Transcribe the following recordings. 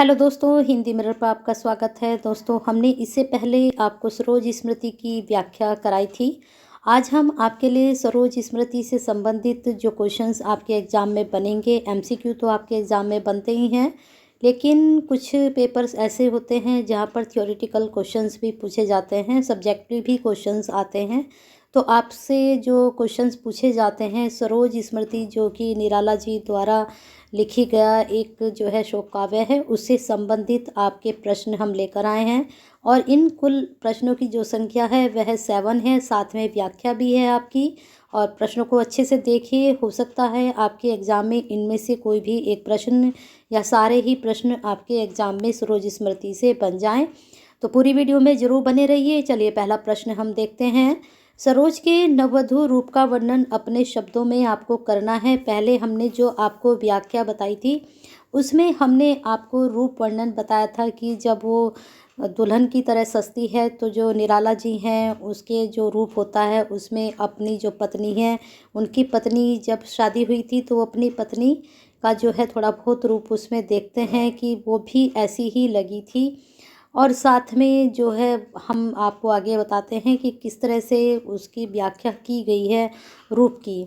Hello दोस्तों, Hindi mirror पर आपका स्वागत है। दोस्तों, हमने इससे पहले आपको सरोज स्मृति की व्याख्या कराई थी। आज हम आपके लिए सरोज स्मृति से संबंधित जो क्वेश्चंस आपके एग्ज़ाम में बनेंगे, एमसीक्यू तो आपके एग्ज़ाम में बनते ही हैं, लेकिन कुछ पेपर्स ऐसे होते हैं जहां पर थ्योरेटिकल क्वेश्चंस भी पूछे जाते हैं, सब्जेक्टिव भी क्वेश्चंस आते हैं। तो आपसे जो क्वेश्चंस पूछे जाते हैं, सरोज स्मृति जो कि निराला जी द्वारा लिखी गया एक जो है शोक काव्य है, उससे संबंधित आपके प्रश्न हम लेकर आए हैं। और इन कुल प्रश्नों की जो संख्या है वह 7 है, साथ में व्याख्या भी है आपकी। और प्रश्नों को अच्छे से देखिए, हो सकता है आपके एग्ज़ाम में इनमें से कोई भी एक प्रश्न या सारे ही प्रश्न आपके एग्ज़ाम में सरोज स्मृति से बन जाएं। तो पूरी वीडियो में ज़रूर बने रहिए। चलिए, पहला प्रश्न हम देखते हैं। सरोज के नववधु रूप का वर्णन अपने शब्दों में आपको करना है। पहले हमने जो आपको व्याख्या बताई थी उसमें हमने आपको रूप वर्णन बताया था कि जब वो दुल्हन की तरह सजती है तो जो निराला जी हैं उसके जो रूप होता है उसमें अपनी जो पत्नी है, उनकी पत्नी जब शादी हुई थी तो वो अपनी पत्नी का जो है थोड़ा बहुत रूप उसमें देखते हैं कि वो भी ऐसी ही लगी थी। और साथ में जो है हम आपको आगे बताते हैं कि किस तरह से उसकी व्याख्या की गई है रूप की।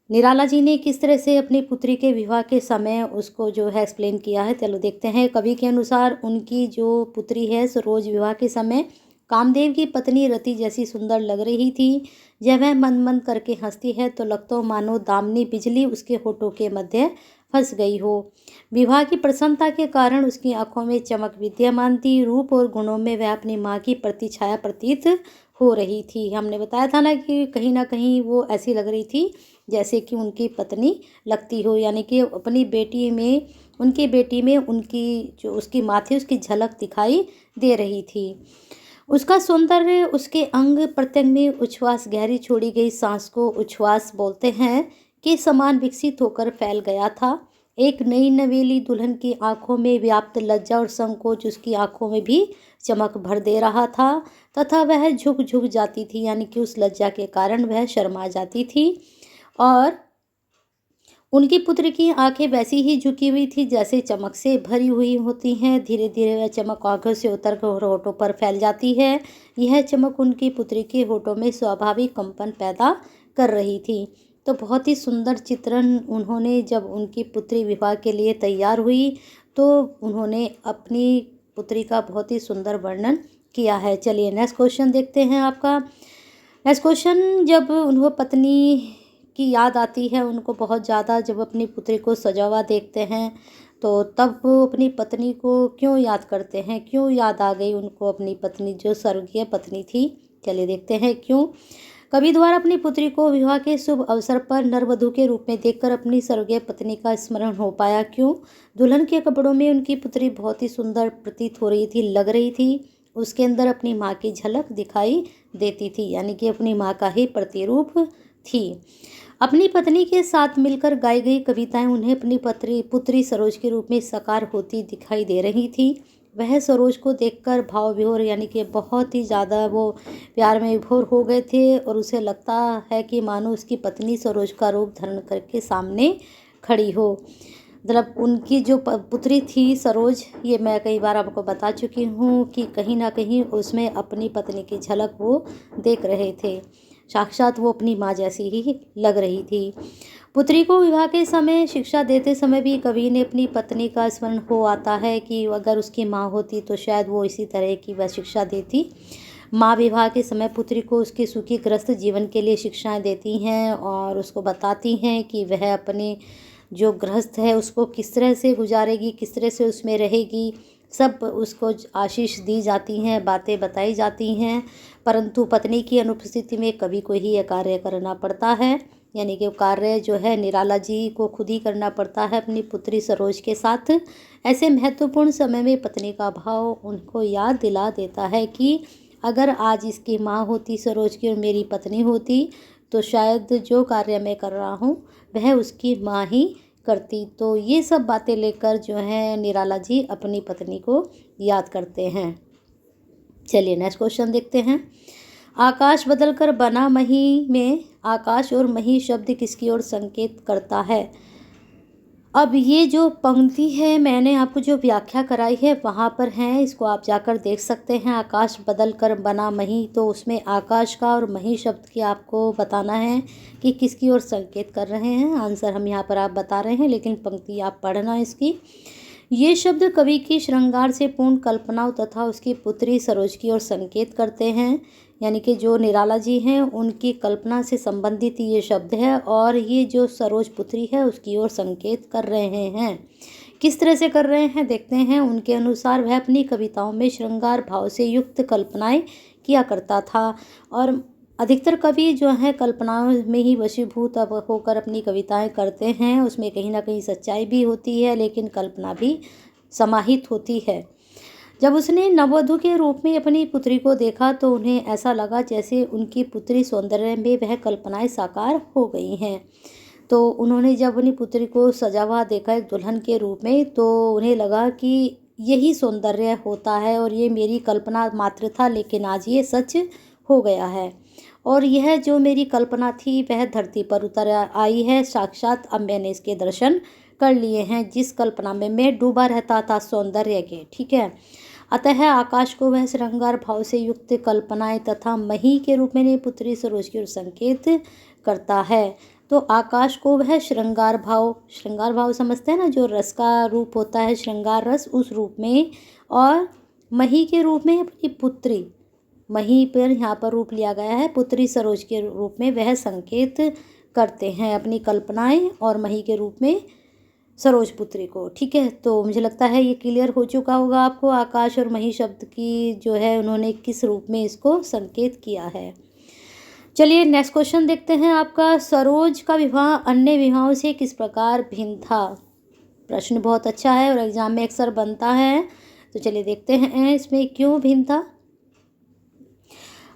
निराला जी ने किस तरह से अपनी पुत्री के विवाह के समय उसको जो है एक्सप्लेन किया है, चलो देखते हैं। कवि के अनुसार उनकी जो पुत्री है सरोज विवाह के समय कामदेव की पत्नी रति जैसी सुंदर लग रही थी। जब वह मंद मंद करके हंसती है तो लगता मानो दामिनी बिजली उसके होठों के मध्य फंस गई हो। विवाह की प्रसन्नता के कारण उसकी आंखों में चमक विद्यमान थी। रूप और गुणों में वह अपनी माँ की प्रतिछाया प्रतीत हो रही थी। हमने बताया था ना कहीं वो ऐसी लग रही थी जैसे कि उनकी पत्नी लगती हो, यानी कि अपनी बेटी में उनकी बेटी में उनकी जो उसकी माँ थी उसकी झलक दिखाई दे रही थी। उसका सौंदर्य उसके अंग प्रत्यंग में उच्छ्वास, गहरी छोड़ी गई सांस को उच्छ्वास बोलते हैं, के समान विकसित होकर फैल गया था। एक नई नवेली दुल्हन की आंखों में व्याप्त लज्जा और संकोच उसकी आंखों में भी चमक भर दे रहा था तथा वह झुक झुक जाती थी, यानी कि उस लज्जा के कारण वह शर्मा जाती थी। और उनकी पुत्र की आंखें वैसी ही झुकी हुई थी जैसे चमक से भरी हुई होती हैं। धीरे धीरे वह चमक आंखों से उतर कर होठों पर फैल जाती है। यह चमक उनकी पुत्री के होठों में स्वाभाविक कंपन पैदा कर रही थी। तो बहुत ही सुंदर चित्रण उन्होंने, जब उनकी पुत्री विवाह के लिए तैयार हुई तो उन्होंने अपनी पुत्री का बहुत ही सुंदर वर्णन किया है। चलिए नेक्स्ट क्वेश्चन देखते हैं आपका। नेक्स्ट क्वेश्चन, जब उन्हों पत्नी की याद आती है उनको बहुत ज़्यादा, जब अपनी पुत्री को सजा हुआ देखते हैं तो तब वो अपनी पत्नी को क्यों याद करते हैं, क्यों याद आ गई उनको अपनी पत्नी जो स्वर्गीय पत्नी थी। चलिए देखते हैं क्यों। कवि द्वारा अपनी पुत्री को विवाह के शुभ अवसर पर नरवधु के रूप में देखकर अपनी स्वर्गीय पत्नी का स्मरण हो पाया। क्यों? दुल्हन के कपड़ों में उनकी पुत्री बहुत ही सुंदर प्रतीत हो रही थी, लग रही थी। उसके अंदर अपनी माँ की झलक दिखाई देती थी, यानी कि अपनी माँ का ही प्रतिरूप थी। अपनी पत्नी के साथ मिलकर गाई गई कविताएं उन्हें अपनी पुत्री सरोज के रूप में साकार होती दिखाई दे रही थी। वह सरोज को देखकर भाव विभोर, यानी कि बहुत ही ज़्यादा वो प्यार में विभोर हो गए थे और उसे लगता है कि मानो उसकी पत्नी सरोज का रूप धारण करके सामने खड़ी हो। मतलब उनकी जो पुत्री थी सरोज, ये मैं कई बार आपको बता चुकी हूँ कि कहीं ना कहीं उसमें अपनी पत्नी की झलक वो देख रहे थे। साक्षात वो अपनी माँ जैसी ही लग रही थी। पुत्री को विवाह के समय शिक्षा देते समय भी कवि ने अपनी पत्नी का स्मरण हो आता है कि अगर उसकी माँ होती तो शायद वो इसी तरह की वह शिक्षा देती। माँ विवाह के समय पुत्री को उसके सुखी ग्रस्त जीवन के लिए शिक्षाएं देती हैं और उसको बताती हैं कि वह अपने जो गृहस्थ है उसको किस तरह से गुजारेगी, किस तरह से उसमें रहेगी। सब उसको आशीष दी जाती हैं, बातें बताई जाती हैं। परंतु पत्नी की अनुपस्थिति में कवि को ही यह कार्य करना पड़ता है, यानी कि कार्य जो है निराला जी को खुद ही करना पड़ता है अपनी पुत्री सरोज के साथ। ऐसे महत्वपूर्ण समय में पत्नी का भाव उनको याद दिला देता है कि अगर आज इसकी माँ होती सरोज की और मेरी पत्नी होती तो शायद जो कार्य मैं कर रहा हूँ वह उसकी माँ ही करती। तो ये सब बातें लेकर जो है निराला जी अपनी पत्नी को याद करते हैं। चलिए नेक्स्ट क्वेश्चन देखते हैं। आकाश बदलकर बना मही में आकाश और मही शब्द किसकी ओर संकेत करता है? अब ये जो पंक्ति है मैंने आपको जो व्याख्या कराई है वहाँ पर है, इसको आप जाकर देख सकते हैं। आकाश बदल कर बना मही, तो उसमें आकाश का और मही शब्द की आपको बताना है कि किसकी ओर संकेत कर रहे हैं। आंसर हम यहाँ पर आप बता रहे हैं, लेकिन पंक्ति आप पढ़ना इसकी। ये शब्द कवि की श्रृंगार से पूर्ण कल्पनाओं तथा उसकी पुत्री सरोज की ओर संकेत करते हैं, यानी कि जो निराला जी हैं उनकी कल्पना से संबंधित ये शब्द है, और ये जो सरोज पुत्री है उसकी ओर संकेत कर रहे हैं। किस तरह से कर रहे हैं देखते हैं। उनके अनुसार वह अपनी कविताओं में श्रृंगार भाव से युक्त कल्पनाएं किया करता था, और अधिकतर कवि जो हैं कल्पनाओं में ही वशीभूत अब होकर अपनी कविताएं करते हैं। उसमें कहीं ना कहीं सच्चाई भी होती है, लेकिन कल्पना भी समाहित होती है। जब उसने नववधू के रूप में अपनी पुत्री को देखा तो उन्हें ऐसा लगा जैसे उनकी पुत्री सौंदर्य में वह कल्पनाएं साकार हो गई हैं। तो उन्होंने जब अपनी पुत्री को सजा हुआ देखा एक दुल्हन के रूप में, तो उन्हें लगा कि यही सौंदर्य होता है और ये मेरी कल्पना मात्र था, लेकिन आज ये सच हो गया है। और यह जो मेरी कल्पना थी वह धरती पर उतर आई है। साक्षात अब मैंने इसके दर्शन कर लिए हैं, जिस कल्पना में मैं डूबा रहता था सौंदर्य के। ठीक है। अतः आकाश को वह श्रृंगार भाव से युक्त कल्पनाएं तथा मही के रूप में पुत्री सरोज की ओर संकेत करता है। तो आकाश को वह श्रृंगार भाव समझते हैं ना, जो रस का रूप होता है श्रृंगार रस, उस रूप में, और मही के रूप में अपनी पुत्री, मही पर यहाँ पर रूप लिया गया है, पुत्री सरोज के रूप में वह संकेत करते हैं अपनी कल्पनाएं, और मही के रूप में सरोज पुत्री को। ठीक है। तो मुझे लगता है ये क्लियर हो चुका होगा आपको, आकाश और मही शब्द की जो है उन्होंने किस रूप में इसको संकेत किया है। चलिए नेक्स्ट क्वेश्चन देखते हैं आपका। सरोज का विवाह अन्य विवाहों से किस प्रकार भिन्न था। प्रश्न बहुत अच्छा है और एग्जाम में अक्सर बनता है। तो चलिए देखते हैं इसमें क्यों भिन्न था।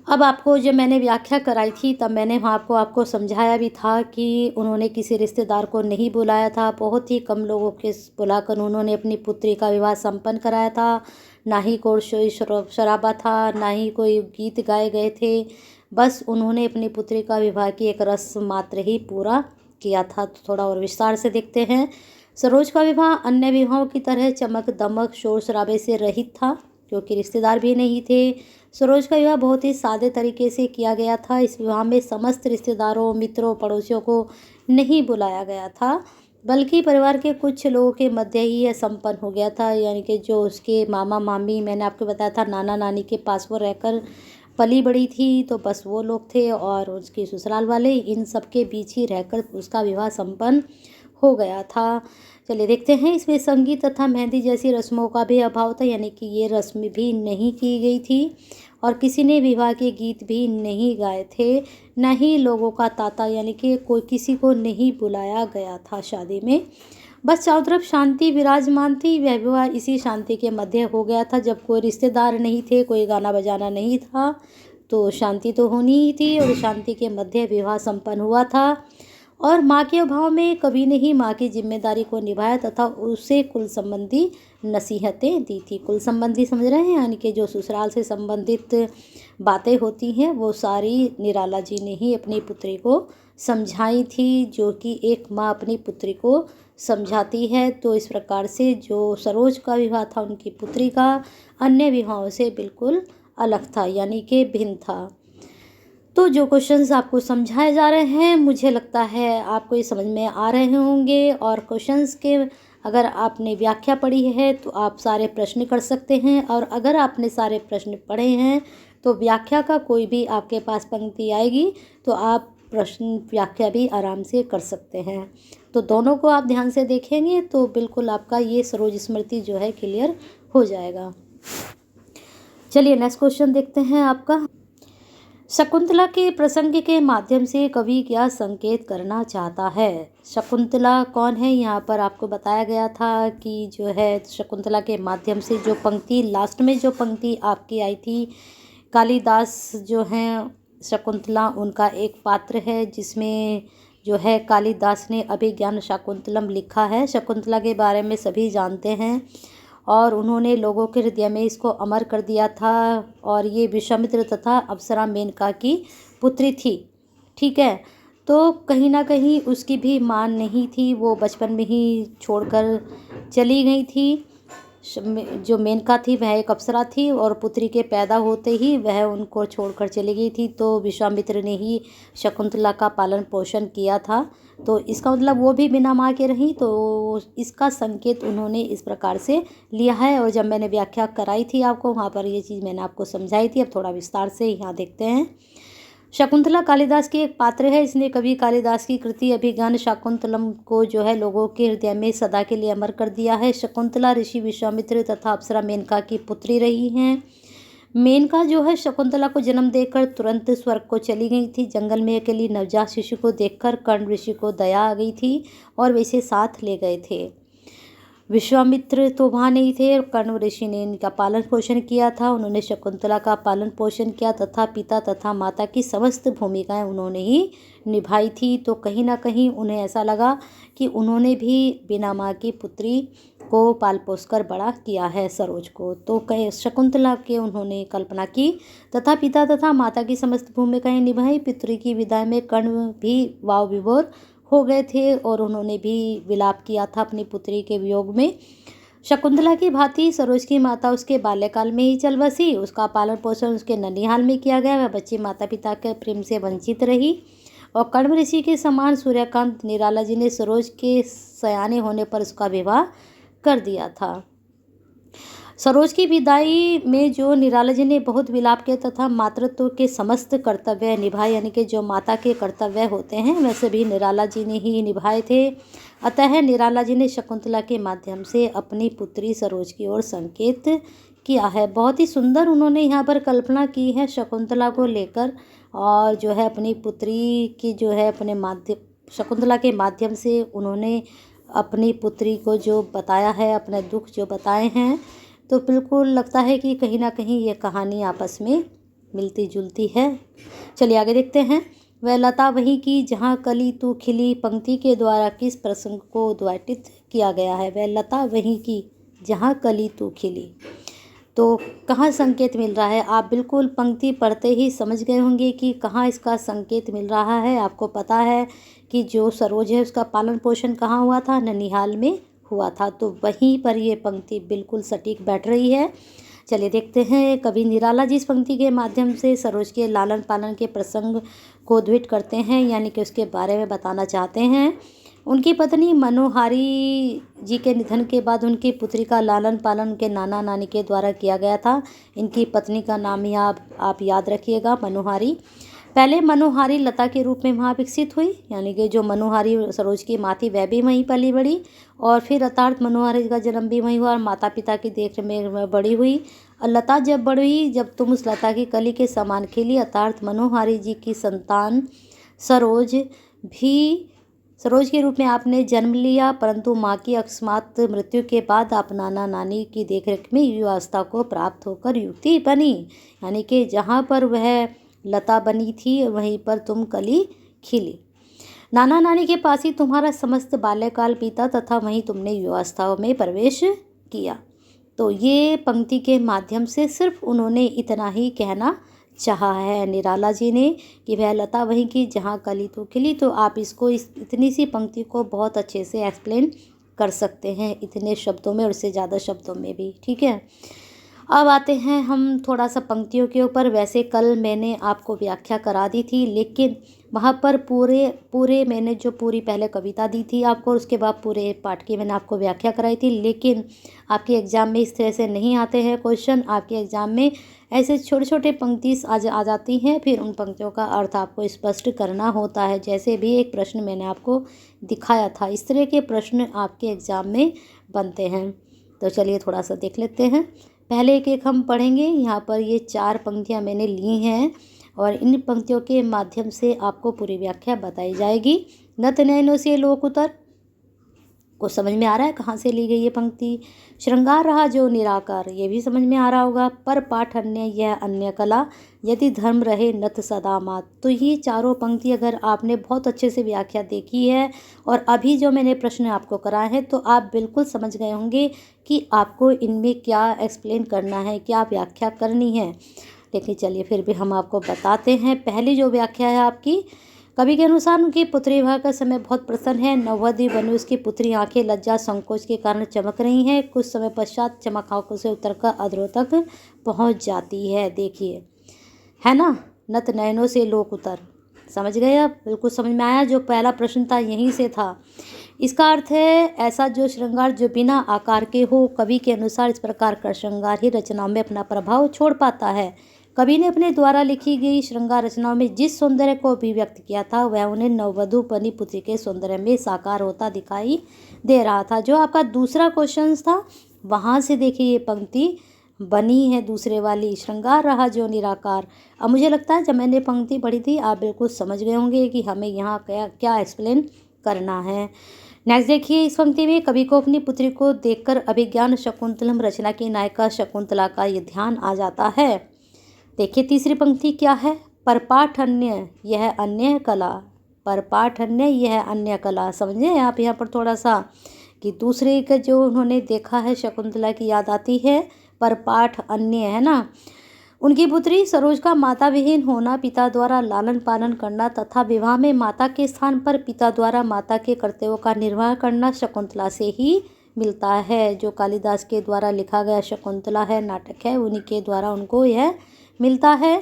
अब आपको जब मैंने व्याख्या कराई थी तब मैंने वहाँ आपको समझाया भी था कि उन्होंने किसी रिश्तेदार को नहीं बुलाया था, बहुत ही कम लोगों के बुलाकर उन्होंने अपनी पुत्री का विवाह संपन्न कराया था। ना ही कोई शराबा था, ना ही कोई गीत गाए गए थे, बस उन्होंने अपनी पुत्री का विवाह की एक रस्म मात्र ही पूरा किया था। तो थोड़ा और विस्तार से देखते हैं। सरोज का विवाह अन्य विवाहों की तरह चमक दमक शोर शराबे से रहित था, क्योंकि रिश्तेदार भी नहीं थे। सरोज का विवाह बहुत ही सादे तरीके से किया गया था। इस विवाह में समस्त रिश्तेदारों, मित्रों, पड़ोसियों को नहीं बुलाया गया था, बल्कि परिवार के कुछ लोगों के मध्य ही यह संपन्न हो गया था। यानी कि जो उसके मामा मामी, मैंने आपको बताया था नाना नानी के पास वो रहकर पली बड़ी थी, तो बस वो लोग थे, और उसके ससुराल वाले, इन सब के बीच ही रहकर उसका विवाह संपन्न हो गया था। चलिए देखते हैं। इसमें संगीत तथा मेहंदी जैसी रस्मों का भी अभाव था, यानी कि ये रस्म भी नहीं की गई थी, और किसी ने विवाह के गीत भी नहीं गाए थे, न ही लोगों का तांता, यानी कि कोई किसी को नहीं बुलाया गया था शादी में। बस चारों तरफ शांति विराजमान थी। वह विवाह इसी शांति के मध्य हो गया था। जब कोई रिश्तेदार नहीं थे, कोई गाना बजाना नहीं था, तो शांति तो होनी ही थी, और शांति के मध्य विवाह संपन्न हुआ था। और माँ के अभाव में कवि ने ही माँ की जिम्मेदारी को निभाया तथा उसे कुल संबंधी नसीहतें दी थी। कुल संबंधी समझ रहे हैं, यानी कि जो ससुराल से संबंधित बातें होती हैं वो सारी निराला जी ने ही अपनी पुत्री को समझाई थी, जो कि एक माँ अपनी पुत्री को समझाती है। तो इस प्रकार से जो सरोज का विवाह था उनकी पुत्री का अन्य विवाहों से बिल्कुल अलग था, यानी कि भिन्न था। तो जो क्वेश्चंस आपको समझाए जा रहे हैं, मुझे लगता है आपको ये समझ में आ रहे होंगे, और क्वेश्चंस के अगर आपने व्याख्या पढ़ी है तो आप सारे प्रश्न कर सकते हैं, और अगर आपने सारे प्रश्न पढ़े हैं तो व्याख्या का कोई भी आपके पास पंक्ति आएगी तो आप प्रश्न व्याख्या भी आराम से कर सकते हैं। तो दोनों को आप ध्यान से देखेंगे तो बिल्कुल आपका ये सरोज स्मृति जो है क्लियर हो जाएगा। चलिए नेक्स्ट क्वेश्चन देखते हैं आपका। शकुंतला के प्रसंग के माध्यम से कवि क्या संकेत करना चाहता है। शकुंतला कौन है, यहाँ पर आपको बताया गया था कि जो है शकुंतला के माध्यम से जो पंक्ति लास्ट में जो पंक्ति आपकी आई थी, कालिदास जो हैं शकुंतला उनका एक पात्र है, जिसमें जो है कालिदास ने अभिज्ञान शाकुंतलम लिखा है। शकुंतला के बारे में सभी जानते हैं, और उन्होंने लोगों के हृदय में इसको अमर कर दिया था, और ये विश्वामित्र तथा अप्सरा मेनका की पुत्री थी। ठीक है। तो कहीं न कहीं उसकी भी माँ नहीं थी, वो बचपन में ही छोड़कर चली गई थी। जो मेनका थी वह एक अप्सरा थी और पुत्री के पैदा होते ही वह उनको छोड़कर चली गई थी। तो विश्वामित्र ने ही शकुंतला का पालन पोषण किया था। तो इसका मतलब वो भी बिना माँ के रहीं, तो इसका संकेत उन्होंने इस प्रकार से लिया है। और जब मैंने व्याख्या कराई थी आपको, वहाँ पर ये चीज़ मैंने आपको समझाई थी। अब थोड़ा विस्तार से यहाँ देखते हैं। शकुंतला कालिदास की एक पात्र है। इसने कवि कालिदास की कृति अभिज्ञान शाकुंतलम को जो है लोगों के हृदय में सदा के लिए अमर कर दिया है। शकुंतला ऋषि विश्वामित्र तथा अप्सरा मेनका की पुत्री रही हैं। मेनका जो है शकुंतला को जन्म देकर तुरंत स्वर्ग को चली गई थी। जंगल में अकेली नवजात शिशु को देखकर कर्ण ऋषि को दया आ गई थी और वे इसे साथ ले गए थे। विश्वामित्र तो वहाँ नहीं थे, कर्ण ऋषि ने इनका पालन पोषण किया था। उन्होंने शकुंतला का पालन पोषण किया तथा पिता तथा माता की समस्त भूमिकाएं उन्होंने ही निभाई थी। तो कहीं ना कहीं उन्हें ऐसा लगा कि उन्होंने भी बिना माँ की पुत्री को पाल पोस कर बड़ा किया है, सरोज को। तो शकुंतला के उन्होंने कल्पना की तथा पिता तथा माता की समस्त भूमिकाएं निभाई। पुत्री की विदाई में कर्ण भी वाव विभोर हो गए थे और उन्होंने भी विलाप किया था अपनी पुत्री के वियोग में। शकुंतला की भांति सरोज की माता उसके बाल्यकाल में ही चल बसी। उसका पालन पोषण उसके ननिहाल में किया गया। वह बच्ची माता पिता के प्रेम से वंचित रही और कण्व ऋषि के समान सूर्यकांत निराला जी ने सरोज के सयाने होने पर उसका विवाह कर दिया था। सरोज की विदाई में जो निराला जी ने बहुत विलाप किया तथा मातृत्व के समस्त कर्तव्य निभाए, यानी कि जो माता के कर्तव्य होते हैं वह सभी निराला जी ने ही निभाए थे। अतः निराला जी ने शकुंतला के माध्यम से अपनी पुत्री सरोज की ओर संकेत किया है। बहुत ही सुंदर उन्होंने यहाँ पर कल्पना की है शकुंतला को लेकर, और जो है अपनी पुत्री की जो है अपने माध्यम शकुंतला के माध्यम से उन्होंने अपनी पुत्री को जो बताया है, अपने दुख जो बताए हैं। तो बिल्कुल लगता है कि कहीं ना कहीं ये कहानी आपस में मिलती जुलती है। चलिए आगे देखते हैं। वह लता वहीं की जहाँ कली तू खिली पंक्ति के द्वारा किस प्रसंग को उद्घाटित किया गया है। वह लता वहीं की जहाँ कली तू खिली, तो कहाँ संकेत मिल रहा है। आप बिल्कुल पंक्ति पढ़ते ही समझ गए होंगे कि कहाँ इसका संकेत मिल रहा है। आपको पता है कि जो सरोज है उसका पालन पोषण कहाँ हुआ था, ननिहाल में हुआ था। तो वहीं पर ये पंक्ति बिल्कुल सटीक बैठ रही है। चलिए देखते हैं। कवि निराला जी इस पंक्ति के माध्यम से सरोज के लालन पालन के प्रसंग को द्विट करते हैं, यानी कि उसके बारे में बताना चाहते हैं। उनकी पत्नी मनोहारी जी के निधन के बाद उनकी पुत्री का लालन पालन उनके नाना नानी के द्वारा किया गया था। इनकी पत्नी का नाम ही आप याद रखिएगा, मनोहारी। पहले मनोहारी लता के रूप में वहाँ विकसित हुई, यानी कि जो मनोहारी सरोज की माँ थी वह भी वहीं पली बड़ी, और फिर अर्थात मनोहारी का जन्म भी वहीं हुआ और माता पिता की देख में बड़ी हुई। और लता जब बड़ी, जब तुम उस लता की कली के समान खिली, अर्थात मनोहारी जी की संतान सरोज के रूप में आपने जन्म लिया। परंतु माँ की अकस्मात मृत्यु के बाद आप नाना नानी की देखरेख में युवावस्था को प्राप्त होकर युवती बनी, यानी कि जहाँ पर वह लता बनी थी वहीं पर तुम कली खिली। नाना नानी के पास ही तुम्हारा समस्त बाल्यकाल बीता तथा वहीं तुमने युवावस्था में प्रवेश किया। तो ये पंक्ति के माध्यम से सिर्फ उन्होंने इतना ही कहना चाहा है निराला जी ने कि वह लता वहीं की जहाँ कली तो खिली। तो आप इसको इतनी सी पंक्ति को बहुत अच्छे से एक्सप्लेन कर सकते हैं, इतने शब्दों में और इससे ज़्यादा शब्दों में भी। ठीक है, अब आते हैं हम थोड़ा सा पंक्तियों के ऊपर। वैसे कल मैंने आपको व्याख्या करा दी थी, लेकिन वहाँ पर पूरे मैंने जो पूरी पहले कविता दी थी आपको, उसके बाद पूरे पाठ की मैंने आपको व्याख्या कराई थी। लेकिन आपके एग्ज़ाम में इस तरह से नहीं आते हैं क्वेश्चन। आपके एग्ज़ाम में ऐसे छोटे छोटे पंक्ति आ जाती हैं, फिर उन पंक्तियों का अर्थ आपको स्पष्ट करना होता है। जैसे भी एक प्रश्न मैंने आपको दिखाया था, इस तरह के प्रश्न आपके एग्ज़ाम में बनते हैं। तो चलिए थोड़ा सा देख लेते हैं। पहले एक एक हम पढ़ेंगे। यहाँ पर ये 4 पंक्तियाँ मैंने ली हैं और इन पंक्तियों के माध्यम से आपको पूरी व्याख्या बताई जाएगी। नत नयनों से लोक उतर को समझ में आ रहा है कहाँ से ली गई ये पंक्ति। श्रृंगार रहा जो निराकार, ये भी समझ में आ रहा होगा। पर पाठ अन्य यह अन्य कला, यदि धर्म रहे नत सदा मात। तो ये चारों पंक्ति अगर आपने बहुत अच्छे से व्याख्या देखी है और अभी जो मैंने प्रश्न आपको कराए हैं, तो आप बिल्कुल समझ गए होंगे कि आपको इनमें क्या एक्सप्लेन करना है, क्या व्याख्या करनी है। लेकिन चलिए फिर भी हम आपको बताते हैं। पहली जो व्याख्या है आपकी, कवि के अनुसार उनकी पुत्री विवाह का समय बहुत प्रसन्न है। नववधु बनी उसकी पुत्री आंखें लज्जा संकोच के कारण चमक रही हैं। कुछ समय पश्चात चमक आंखों से उतरकर अधरों तक पहुंच जाती है। देखिए, है ना, नत नयनों से लोक उतर। समझ गए आप? बिल्कुल समझ में आया? जो पहला प्रश्न था यहीं से था। इसका अर्थ है ऐसा जो श्रृंगार जो बिना आकार के हो। कवि के अनुसार इस प्रकार का श्रृंगार ही रचनाओं में अपना प्रभाव छोड़ पाता है। कवि ने अपने द्वारा लिखी गई श्रृंगार रचनाओं में जिस सौंदर्य को अभिव्यक्त किया था वह उन्हें नववधु बनी पुत्री के सौंदर्य में साकार होता दिखाई दे रहा था। जो आपका दूसरा क्वेश्चन था वहाँ से देखिए ये पंक्ति बनी है दूसरे वाली, श्रृंगार रहा जो निराकार। अब मुझे लगता है जब मैंने पंक्ति पढ़ी थी आप बिल्कुल समझ गए होंगे कि हमें यहाँ क्या क्या एक्सप्लेन करना है। नेक्स्ट देखिए, इस पंक्ति में कवि को अपनी पुत्री को देखकर अभिज्ञान शकुंतलम रचना की नायिका शकुंतला का ये ध्यान आ जाता है। देखिए तीसरी पंक्ति क्या है, परपाठ अन्य यह अन्य कला। परपाठ अन्य यह अन्य कला। समझे आप यहाँ पर थोड़ा सा कि दूसरे का जो उन्होंने देखा है शकुंतला की याद आती है। परपाठ अन्य है ना, उनकी पुत्री सरोज का माता विहीन होना, पिता द्वारा लालन पालन करना तथा विवाह में माता के स्थान पर पिता द्वारा माता के कर्तव्यों का निर्वाह करना शकुंतला से ही मिलता है। जो कालिदास के द्वारा लिखा गया शकुंतला है नाटक है, उन्हीं के द्वारा उनको यह मिलता है।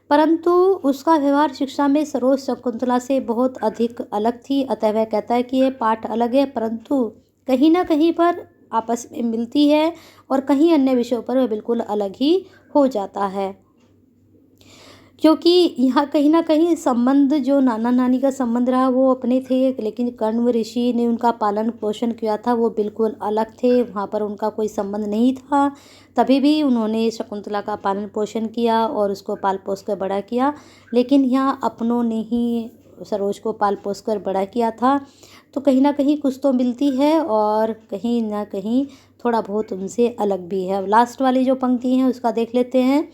परंतु उसका व्यवहार शिक्षा में सरोज शकुंतला से बहुत अधिक अलग थी। अतः वह कहता है कि यह पाठ अलग है परंतु कहीं ना कहीं पर आपस में मिलती है और कहीं अन्य विषयों पर वह बिल्कुल अलग ही हो जाता है। क्योंकि यहाँ कहीं ना कहीं संबंध जो नाना नानी का संबंध रहा वो अपने थे, लेकिन कण्व ऋषि ने उनका पालन पोषण किया था वो बिल्कुल अलग थे, वहाँ पर उनका कोई संबंध नहीं था। तभी भी उन्होंने शकुंतला का पालन पोषण किया और उसको पाल पोस कर बड़ा किया, लेकिन यहाँ अपनों ने ही सरोज को पाल पोस कर बड़ा किया था। तो कहीं ना कहीं कुछ तो मिलती है और कहीं ना कहीं थोड़ा बहुत उनसे अलग भी है। अब लास्ट वाली जो पंक्ति है उसका देख लेते हैं।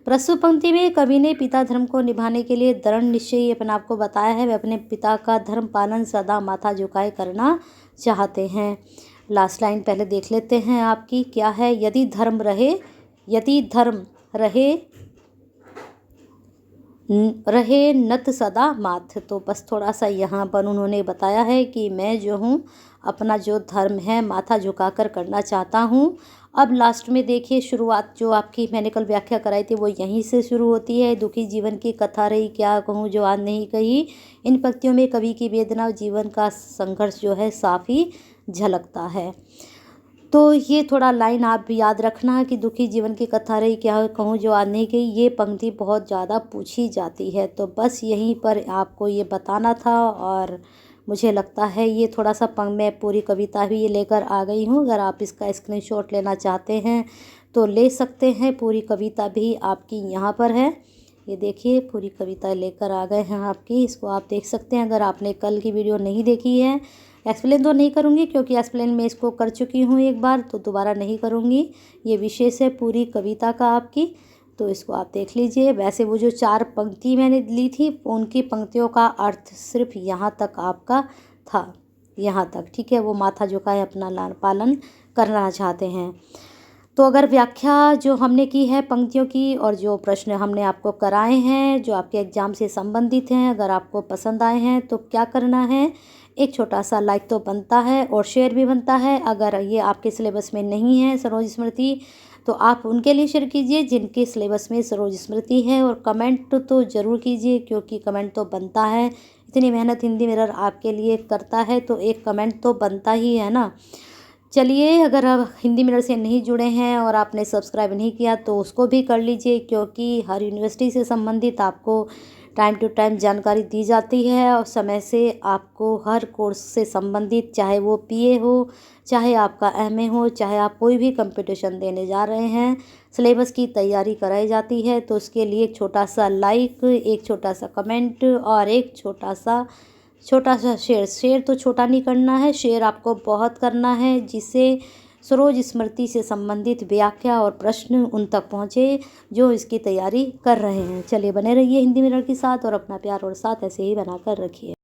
प्रस्तुत पंक्ति में कवि ने पिता धर्म को निभाने के लिए दृढ़ निश्चय अपने आप को बताया है। वे अपने पिता का धर्म पालन सदा माथा झुकाए करना चाहते हैं। लास्ट लाइन पहले देख लेते हैं आपकी क्या है, यदि धर्म रहे नत सदा माथ। तो बस थोड़ा सा यहाँ पर उन्होंने बताया है कि मैं जो हूँ अपना जो धर्म है माथा झुकाकर करना चाहता हूँ। अब लास्ट में देखिए शुरुआत जो आपकी मैंने कल व्याख्या कराई थी वो यहीं से शुरू होती है। दुखी जीवन की कथा रही क्या कहूँ जो आज नहीं कही। इन पंक्तियों में कवि की वेदना और जीवन का संघर्ष जो है साफ ही झलकता है। तो ये थोड़ा लाइन आप भी याद रखना कि दुखी जीवन की कथा रही क्या कहूँ जो आज नहीं गई, ये पंक्ति बहुत ज़्यादा पूछी जाती है। तो बस यहीं पर आपको ये बताना था और मुझे लगता है ये थोड़ा सा मैं पूरी कविता भी ये लेकर आ गई हूँ। अगर आप इसका स्क्रीनशॉट लेना चाहते हैं तो ले सकते हैं। पूरी कविता भी आपकी यहाँ पर है, ये देखिए पूरी कविता लेकर आ गए हैं आपकी, इसको आप देख सकते हैं। अगर आपने कल की वीडियो नहीं देखी है, एक्सप्लेन तो नहीं करूँगी क्योंकि एक्सप्लेन मैं इसको कर चुकी हूँ एक बार, तो दोबारा नहीं करूँगी। ये विशेष है पूरी कविता का आपकी, तो इसको आप देख लीजिए। वैसे वो जो 4 पंक्ति मैंने ली थी उनकी पंक्तियों का अर्थ सिर्फ यहाँ तक आपका था, यहाँ तक, ठीक है। वो माथा झुकाए अपना लालन पालन करना चाहते हैं। तो अगर व्याख्या जो हमने की है पंक्तियों की और जो प्रश्न हमने आपको कराए हैं जो आपके एग्ज़ाम से संबंधित हैं, अगर आपको पसंद आए हैं तो क्या करना है, एक छोटा सा लाइक तो बनता है और शेयर भी बनता है। अगर ये आपके सिलेबस में नहीं है सरोज स्मृति तो आप उनके लिए शेयर कीजिए जिनके सिलेबस में सरोज स्मृति है, और कमेंट तो ज़रूर कीजिए क्योंकि कमेंट तो बनता है। इतनी मेहनत हिंदी मिरर आपके लिए करता है तो एक कमेंट तो बनता ही है ना। चलिए, अगर आप हिंदी मिरर से नहीं जुड़े हैं और आपने सब्सक्राइब नहीं किया तो उसको भी कर लीजिए क्योंकि हर यूनिवर्सिटी से संबंधित आपको टाइम टू टाइम जानकारी दी जाती है और समय से आपको हर कोर्स से संबंधित, चाहे वो पीए हो, चाहे आपका एमए हो, चाहे आप कोई भी कंपटीशन देने जा रहे हैं, सिलेबस की तैयारी कराई जाती है। तो उसके लिए एक छोटा सा लाइक, एक छोटा सा कमेंट और एक छोटा सा शेयर तो छोटा नहीं करना है, शेयर आपको बहुत करना है जिससे सरोज स्मृति से संबंधित व्याख्या और प्रश्न उन तक पहुँचे जो इसकी तैयारी कर रहे हैं। चलिए बने रहिए हिंदी मिरर के साथ और अपना प्यार और साथ ऐसे ही बनाकर रखिए।